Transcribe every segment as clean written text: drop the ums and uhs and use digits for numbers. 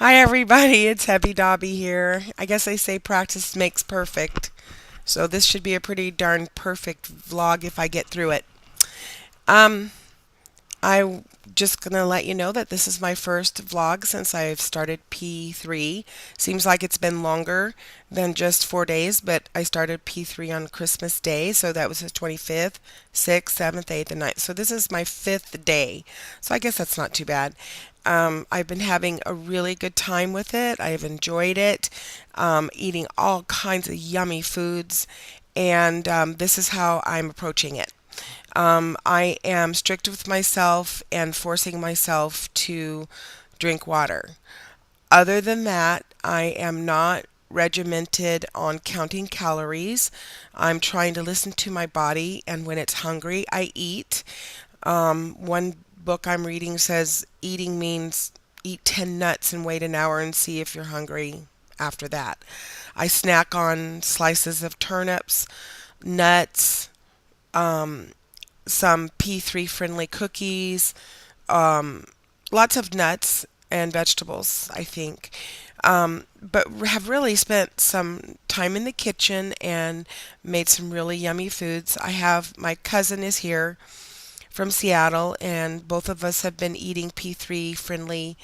Hi everybody, it's Heavy Dobby here. I guess they say practice makes perfect. So this should be a pretty darn perfect vlog if I get through it. Um, I'm just gonna let you know that this is my first vlog since I've started P3. Seems like it's been longer than just 4 days, but I started P3 on Christmas Day, so that was the 25th, 6th, 7th, 8th, and 9th. So this is my fifth day. So I guess that's not too bad. I've been having a really good time with it. I've enjoyed it, eating all kinds of yummy foods, and this is how I'm approaching it. I am strict with myself and forcing myself to drink water. Other than that, I am not regimented on counting calories. I'm trying to listen to my body, and when it's hungry, I eat. One book I'm reading says eating means eat 10 nuts and wait an hour and see if you're hungry after that. I snack on slices of turnips, nuts, some P3 friendly cookies, lots of nuts and vegetables, I think. But have really spent some time in the kitchen and made some really yummy foods. I have my cousin is here from Seattle, and both of us have been eating P3 friendly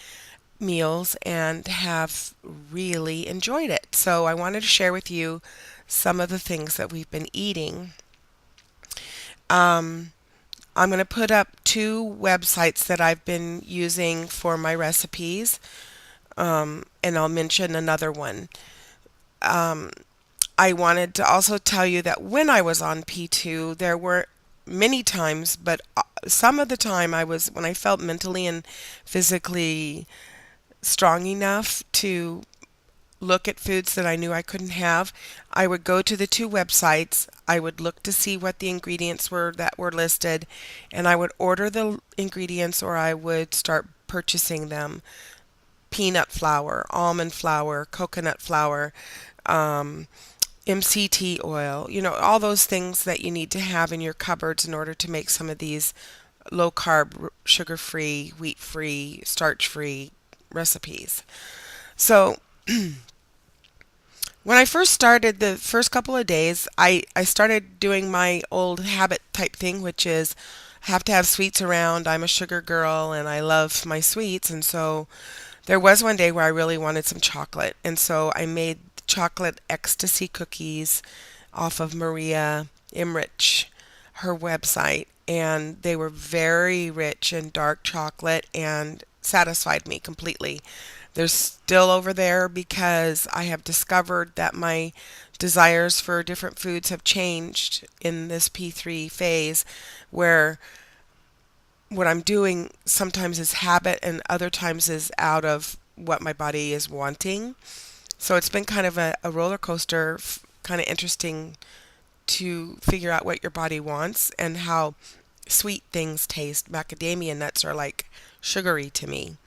meals and have really enjoyed it. So I wanted to share with you some of the things that we've been eating. Um, I'm going to put up two websites that I've been using for my recipes, and I'll mention another one. Um, I wanted to also tell you that when I was on P2, there were many times, but some of the time when I felt mentally and physically strong enough to look at foods that I knew I couldn't have, I would go to the two websites. I would look to see what the ingredients were that were listed, and I would order the ingredients or I would start purchasing them. Peanut flour, almond flour, coconut flour, um, MCT oil, all those things that you need to have in your cupboards in order to make some of these low carb, sugar free, wheat free, starch free recipes. So, when I first started the first couple of days, I started doing my old habit type thing, which is have to have sweets around. I'm a sugar girl and I love my sweets. And so there was one day where I really wanted some chocolate. And so I made chocolate ecstasy cookies off of Maria Imrich, her website. And they were very rich in dark chocolate and satisfied me completely. They're still over there because I have discovered that my desires for different foods have changed in this P3 phase where what I'm doing sometimes is habit and other times is out of what my body is wanting. So it's been kind of a roller coaster, kind of interesting to figure out what your body wants and how sweet things taste. Macadamia nuts are like sugary to me.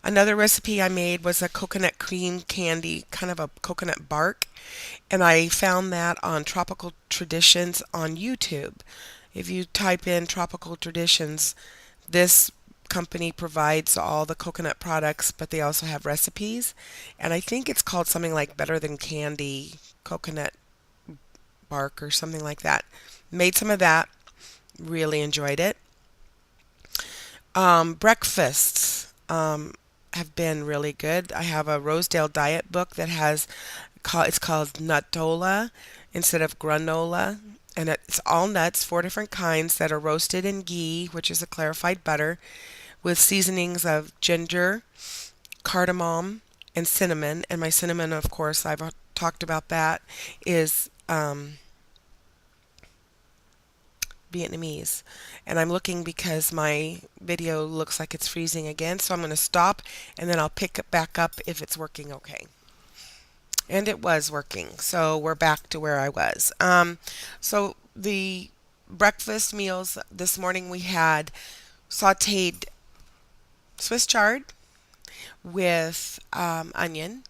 Another recipe I made was a coconut cream candy, kind of a coconut bark, and I found that on Tropical Traditions on YouTube. If you type in Tropical Traditions, this company provides all the coconut products, but they also have recipes, and I think it's called something like Better Than Candy Coconut Bark or something like that. Made some of that, really enjoyed it. Breakfasts have been really good. I have a Rosedale diet book that it's called Nutola instead of granola, and it's all nuts, four different kinds that are roasted in ghee, which is a clarified butter, with seasonings of ginger, cardamom, and cinnamon. And my cinnamon, of course, I've talked about that, is Vietnamese. And I'm looking because my video looks like it's freezing again, so I'm going to stop and then I'll pick it back up if it's working okay. And it was working, so we're back to where I was. So the breakfast meals this morning we had sauteed Swiss chard with onion,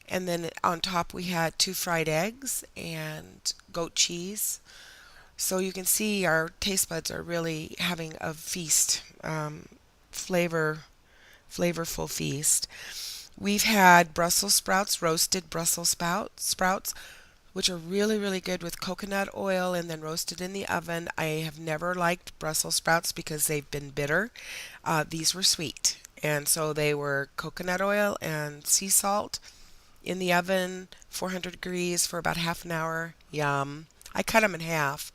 and then on top we had two fried eggs and goat cheese. So you can see our taste buds are really having a feast. Flavor flavorful feast. We've had Brussels sprouts, roasted Brussels sprouts, which are really, really good with coconut oil and then roasted in the oven. I have never liked Brussels sprouts because they've been bitter. These were sweet. And so they were coconut oil and sea salt in the oven, 400 degrees for about half an hour. Yum. I cut them in half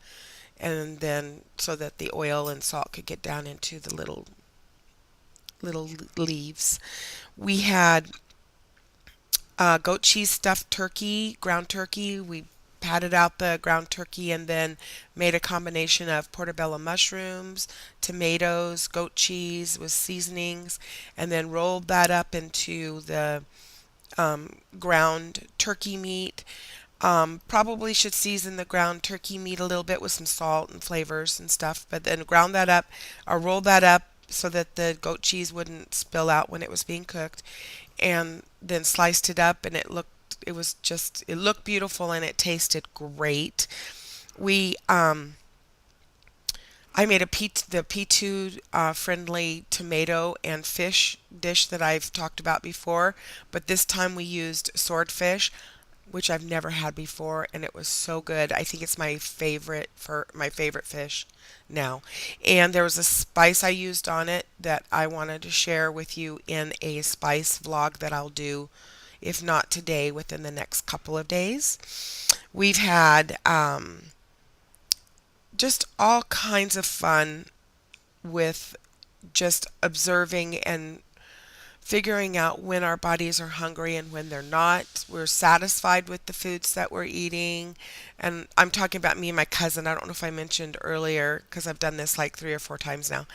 and then so that the oil and salt could get down into the little leaves. We had goat cheese stuffed turkey, ground turkey. We patted out the ground turkey and then made a combination of portobello mushrooms, tomatoes, goat cheese with seasonings, and then rolled that up into the ground turkey meat. Probably should season the ground turkey meat a little bit with some salt and flavors and stuff, but then ground that up or roll that up so that the goat cheese wouldn't spill out when it was being cooked, and then sliced it up, and it looked beautiful and it tasted great. We I made the P2 friendly tomato and fish dish that I've talked about before, but this time we used swordfish, which I've never had before, and it was so good. I think it's my favorite fish now. And there was a spice I used on it that I wanted to share with you in a spice vlog that I'll do, if not today, within the next couple of days. We've had just all kinds of fun with just observing and figuring out when our bodies are hungry and when they're not. We're satisfied with the foods that we're eating. And I'm talking about me and my cousin. I don't know if I mentioned earlier because I've done this like 3 or 4 times now.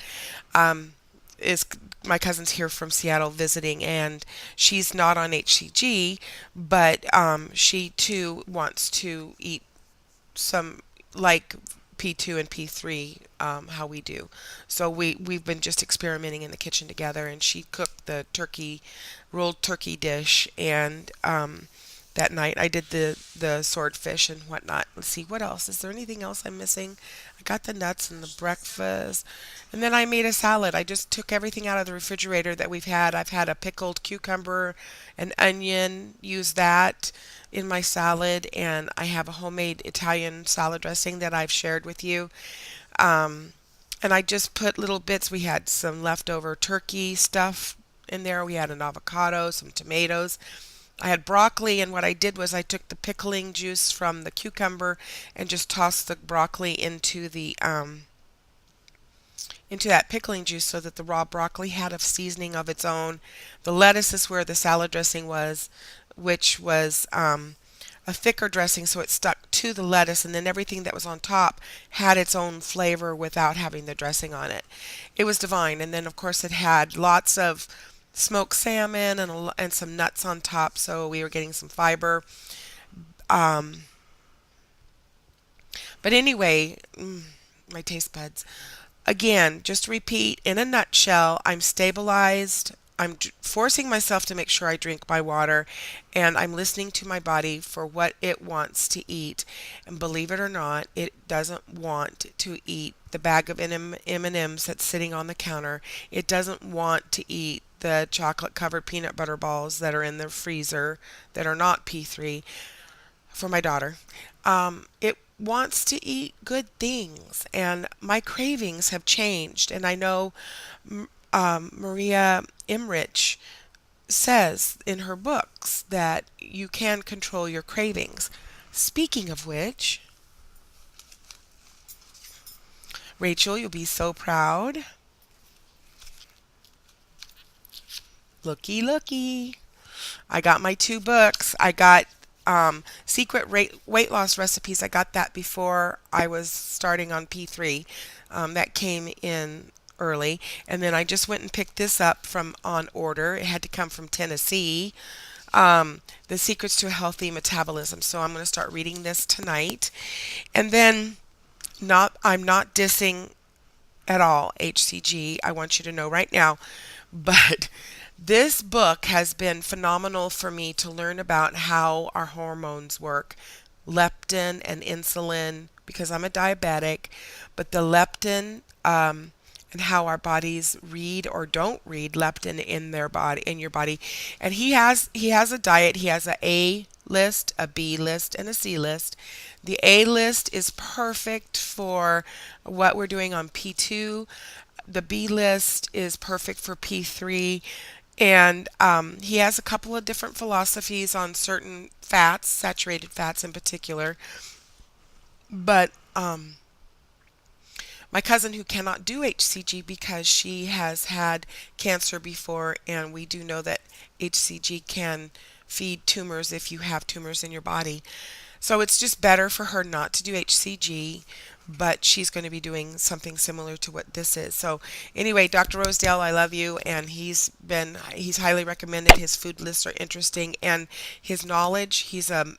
Um, is my cousin's here from Seattle visiting, and she's not on HCG, but she too wants to eat some like P2 and P3, how we do. So we've been just experimenting in the kitchen together, and she cooked the rolled turkey dish, and that night I did the swordfish and whatnot. Let's see, what else? Is there anything else I'm missing? I got the nuts and the breakfast, and then I made a salad. I just took everything out of the refrigerator that we've had. I've had a pickled cucumber and onion, use that in my salad, and I have a homemade Italian salad dressing that I've shared with you. Um, and I just put little bits. We had some leftover turkey stuff in there. We had an avocado, some tomatoes. I had broccoli, and what I did was I took the pickling juice from the cucumber and just tossed the broccoli into that pickling juice so that the raw broccoli had a seasoning of its own. The lettuce is where the salad dressing was, which was a thicker dressing, so it stuck to the lettuce, and then everything that was on top had its own flavor without having the dressing on it. It was divine, and then of course it had lots of smoked salmon and some nuts on top, so we were getting some fiber. Um, but anyway, my taste buds. Again, just to repeat in a nutshell, I'm stabilized. Forcing myself to make sure I drink my water, and I'm listening to my body for what it wants to eat. And believe it or not, it doesn't want to eat the bag of M&Ms that's sitting on the counter. It doesn't want to eat the chocolate covered peanut butter balls that are in the freezer that are not P3 for my daughter. It wants to eat good things, and my cravings have changed. And I know Maria Emmerich says in her books that you can control your cravings. Speaking of which, Rachel, you'll be so proud. Looky, looky. I got my 2 books. I got Secret Weight Loss Recipes. I got that before I was starting on P3. That came in early. And then I just went and picked this up from on order. It had to come from Tennessee. The Secrets to a Healthy Metabolism. So I'm going to start reading this tonight. And then I'm not dissing at all HCG. I want you to know right now. But this book has been phenomenal for me to learn about how our hormones work, leptin and insulin, because I'm a diabetic, but the leptin and and how our bodies read or don't read leptin in their body, in your body. And he has a diet. He has A list, a B list, and a C list. The A list is perfect for what we're doing on P2. The B list is perfect for P3. And he has a couple of different philosophies on certain fats, saturated fats in particular. But my cousin who cannot do HCG because she has had cancer before, and we do know that HCG can feed tumors if you have tumors in your body. So it's just better for her not to do HCG, but she's going to be doing something similar to what this is. So anyway, Dr. Rosedale, I love you, and he's highly recommended. His food lists are interesting, and his knowledge. He's a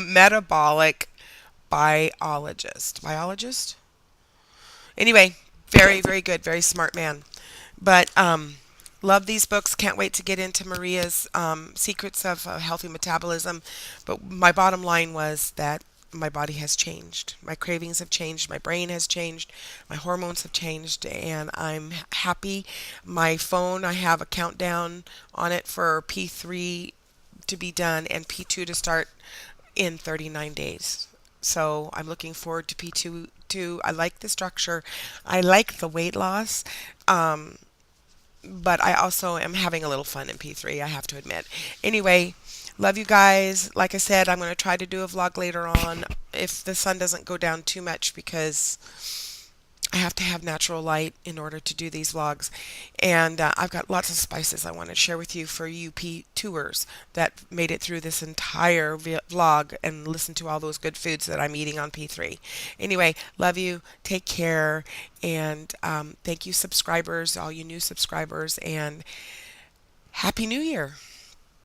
metabolic biologist. Biologist? Anyway, very, very good, very smart man. But love these books. Can't wait to get into Maria's Secrets of Healthy Metabolism. But my bottom line was that my body has changed. My cravings have changed. My brain has changed. My hormones have changed. And I'm happy. My phone, I have a countdown on it for P3 to be done and P2 to start in 39 days. So I'm looking forward to P2 too. I like the structure. I like the weight loss. Um, but I also am having a little fun in P3, I have to admit. Anyway, love you guys. Like I said, I'm going to try to do a vlog later on if the sun doesn't go down too much because I have to have natural light in order to do these vlogs. And I've got lots of spices I want to share with you for UP tours that made it through this entire vlog and listen to all those good foods that I'm eating on P3. Anyway, love you. Take care. And thank you, subscribers, all you new subscribers. And Happy New Year.